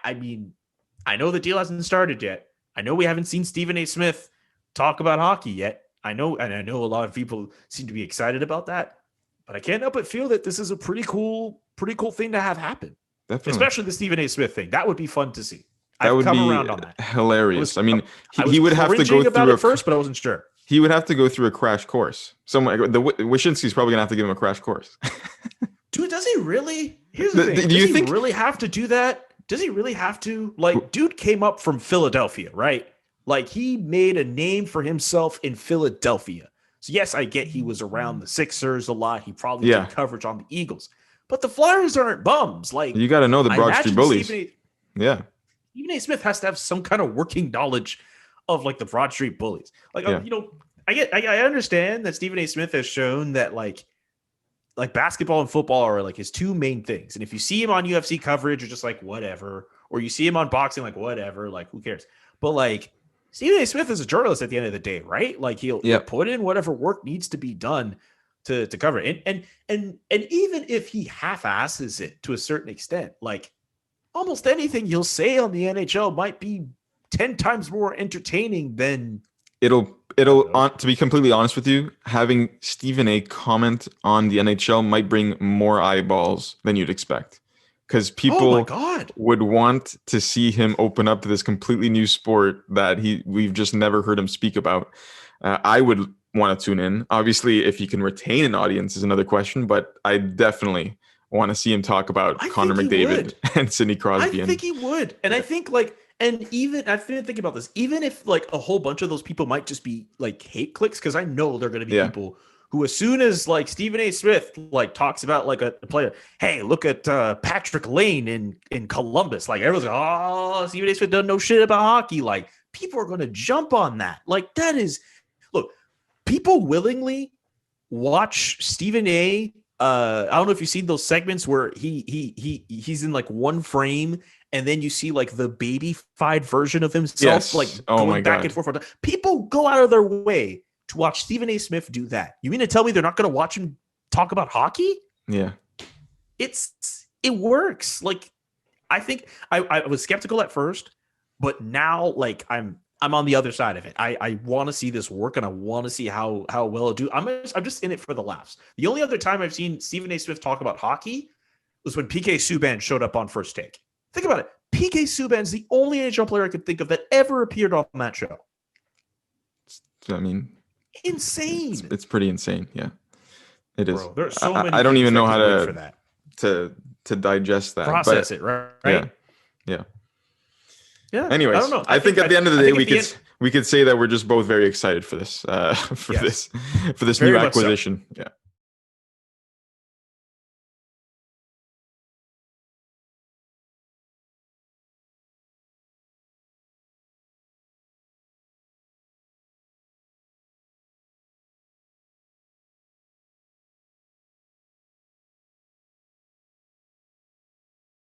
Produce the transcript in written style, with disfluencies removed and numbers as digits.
I mean, I know the deal hasn't started yet. I know we haven't seen Stephen A. Smith talk about hockey yet. I know a lot of people seem to be excited about that, but I can't help but feel that this is a pretty cool thing to have happen. Definitely. Especially the Stephen A. Smith thing. That would be fun to see. That would be around on that. Hilarious. He would have to go through it first, but I wasn't sure. He would have to go through a crash course. Wyshynski's probably gonna have to give him a crash course. Dude, does he really? Here's the thing. Does he really have to do that? Does he really have to? Like, dude came up from Philadelphia, right? Like, he made a name for himself in Philadelphia. So yes, I get he was around the Sixers a lot. He probably did coverage on the Eagles. But the Flyers aren't bums. Like, you got to know the Broad Street Bullies. Stephen A. Smith has to have some kind of working knowledge of like the Broad Street Bullies. Like, I understand that Stephen A. Smith has shown that like basketball and football are like his two main things. And if you see him on UFC coverage, you're just like, whatever. Or you see him on boxing, like, whatever. Like, who cares? But like, Stephen A. Smith is a journalist at the end of the day, right? Like, he'll put in whatever work needs to be done to cover it. And even if he half-asses it to a certain extent, like almost anything you'll say on the NHL might be 10 times more entertaining than to be completely honest with you, having Stephen A. comment on the NHL might bring more eyeballs than you'd expect. Because people would want to see him open up to this completely new sport that we've just never heard him speak about. I would want to tune in. Obviously, if he can retain an audience is another question, but I definitely want to see him talk about Connor McDavid and Sidney Crosby. I think he would. And I think like, and even I've been thinking about this, even if like a whole bunch of those people might just be like hate clicks, because I know they're going to be people who, as soon as like Stephen A. Smith like talks about like a player, hey, look at Patrick Lane in Columbus. Like, everyone's like, oh, Stephen A. Smith doesn't know shit about hockey. Like, people are going to jump on that. Like, that is, look, people willingly watch Stephen A. I don't know if you've seen those segments where he's in like one frame, and then you see like the baby-fied version of himself, like going back and forth. People go out of their way to watch Stephen A. Smith do that. You mean to tell me they're not going to watch him talk about hockey? Yeah. It works. Like, I think I was skeptical at first, but now like I'm on the other side of it. I want to see this work, and I want to see how well it do. I'm just in it for the laughs. The only other time I've seen Stephen A. Smith talk about hockey was when PK Subban showed up on First Take. Think about it. PK Subban's the only NHL player I could think of that ever appeared on that show. I mean, insane. It's pretty insane. Yeah, it is. There's so many. I don't even know how to digest that. Process it, right? Yeah. I Anyways, don't know. I think at the end of the day, we could say that we're just both very excited for this, this new acquisition. So. Yeah.